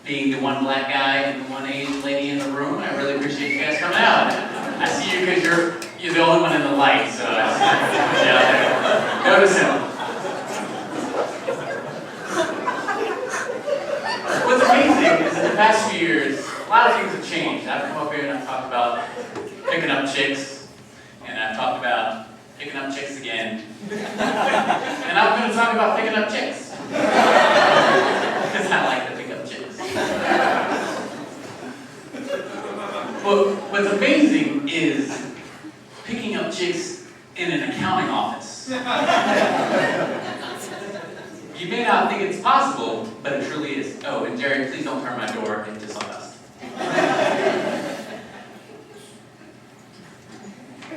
being the one black guy and the one Asian lady in the room. I really appreciate you guys coming out. I see you because you're the only one in the light, so notice him. What's amazing is in the past few years, a lot of things have changed. I've come up here and I've talked about picking up chicks, and I've talked about picking up chicks again. And I'm going to talk about picking up chicks. Because I like to pick up chicks. Well, what's amazing is picking up chicks in an accounting office. You may not think it's possible, but it truly is. Oh, and Jerry, please don't turn my door into sawdust.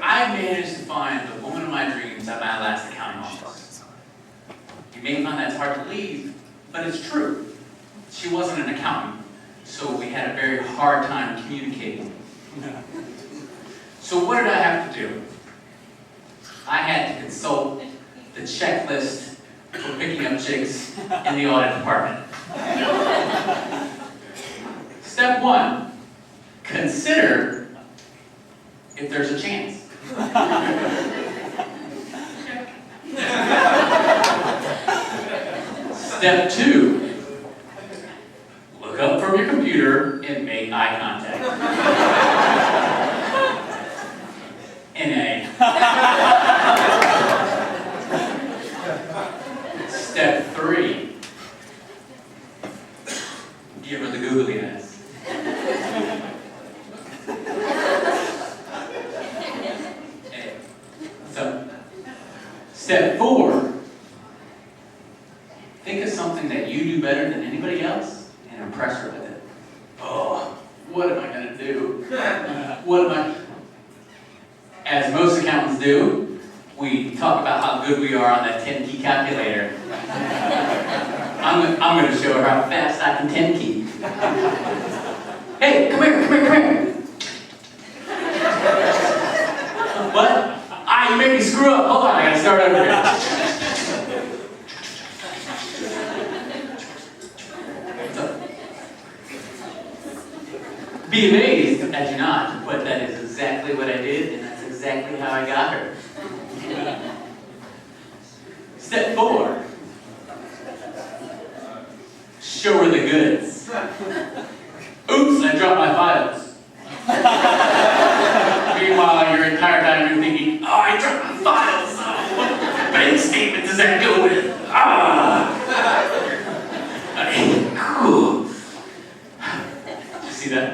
I managed to find the woman of my dreams at my last accounting office. You may find that's hard to believe, but it's true. She wasn't an accountant, so we had a very hard time communicating. So what did I have to do? I had to consult the checklist for picking up chicks in the audit department. Step 1, consider if there's a chance. Step 2, look up from your computer and make eye contact. NA. Step 3, give her the googly eyes. So, step 4, think of something that you do better than anybody else and impress her with it. Oh, what am I going to do? What am I? As most accountants do, we talk about how good we are on that 10-key calculator. I'm going to show her how fast I can 10-key. Hey, come here. What? You made me screw up. Hold on, I gotta start over here. Be amazed, as you not, but that is exactly what I did, and that's exactly how I got her. Step 4. Show her the goods. Oops, I dropped my files. Meanwhile, your entire time you're thinking, oh, I dropped my files. What bank statement does that go with? Cool. Did you see that?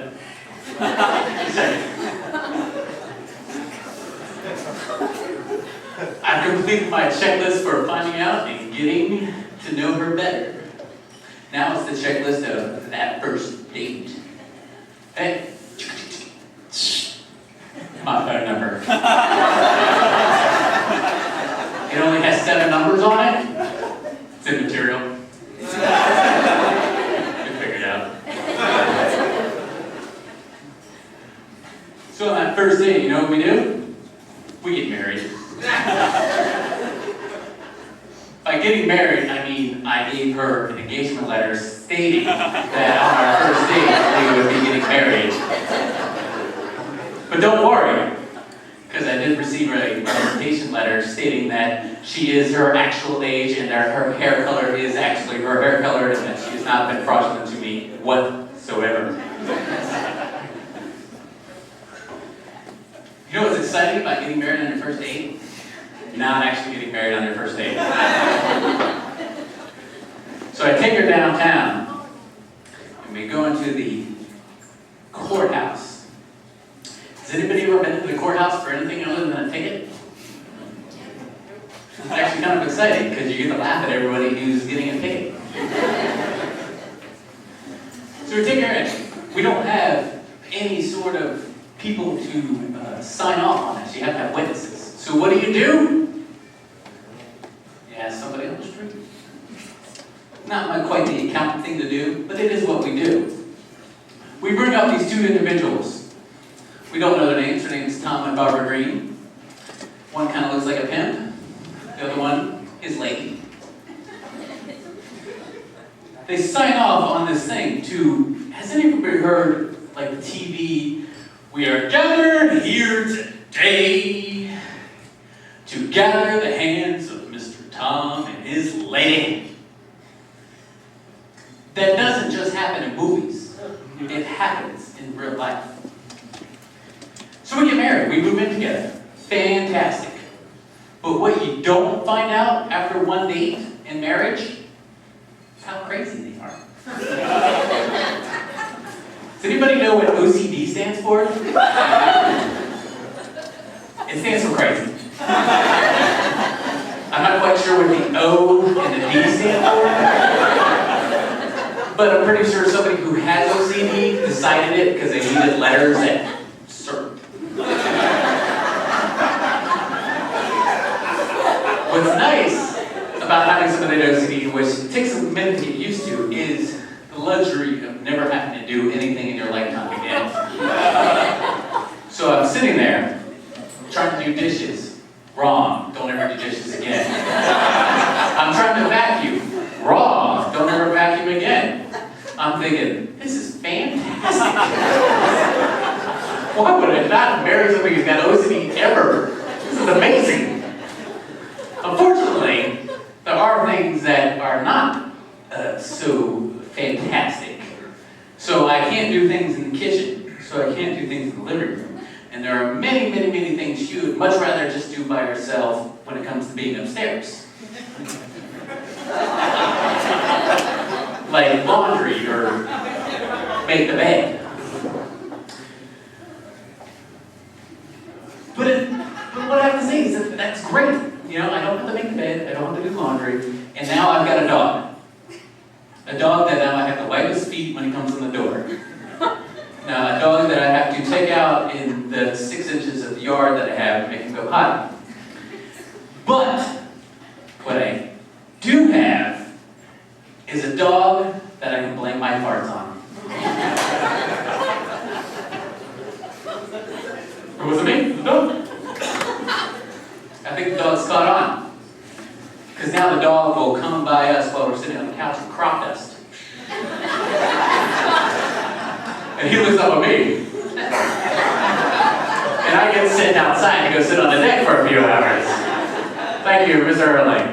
I've completed my checklist for finding out and getting to know her better. Now it's the checklist of that first date. Hey. My phone number. It only has 7 numbers on it. It's immaterial. You figure it out. So on that first date, you know what we do? We get married. By getting married, I mean I gave her an engagement letter stating that on our first date we would be getting married. But don't worry, because I did receive a representation letter stating that she is her actual age and that her hair color is actually her hair color and that she has not been fraudulent to me whatsoever. You know what's exciting about getting married on your first date? Not actually getting married on your first date. So I take her downtown and we go into the courthouse. Has anybody ever been to the courthouse for anything other than a ticket? It's actually kind of exciting because you get to laugh at everybody who's getting a ticket. So we take her in. We don't have any sort of people to sign off on this. You have to have witnesses. So what do? You ask somebody on the street. Not quite the accountant thing to do, but it is what we do. We bring up these 2 individuals. We don't know their names. Their names Tom and Barbara Green. One kind of looks like a pimp. The other one is Lady. they sign off on this thing to, has anybody heard, like the TV, we are gathered here today to gather the hands of Mr. Tom and his lady. That doesn't just happen in movies. It happens in real life. So we get married, we move in together. Fantastic. But what you don't find out after one date in marriage is how crazy they are. Does anybody know what OCD stands for? It stands for crazy. I'm not quite sure what the O and the D stand for. But I'm pretty sure somebody who has OCD decided it because they needed letters at certain. What's nice about having somebody with OCD, which takes a minute to get used to, is the luxury of never having to do anything in your lifetime again. So I'm sitting there, trying to do dishes. Wrong. Don't ever do dishes again. I'm trying to vacuum. Wrong. Don't ever vacuum again. I'm thinking, this is fantastic. Why would I not marry somebody who's got OCD ever? This is amazing. Unfortunately, there are things that are not so fantastic. So I can't do things in the kitchen. So I can't do things in the living room. And there are many, many, many things you would much rather just do by yourself when it comes to being upstairs. Like laundry or make the bed. But what I have to say is that that's great. You know, I don't have to make the bed, I don't have to do laundry, and now I've got a dog. A dog that now I have to wipe his feet when he comes in the door. Now, a dog that I have to take out in the 6 inches of the yard that I have and make him go potty. But what I do have is a dog that I can blame my farts on. Or was it me? The dog? I think the dog's caught on. Because now the dog will come by us while we're sitting on the couch and crop dust. And he looks up at me. And I get sent outside to go sit on the deck for a few hours. Thank you, Mr. Erling.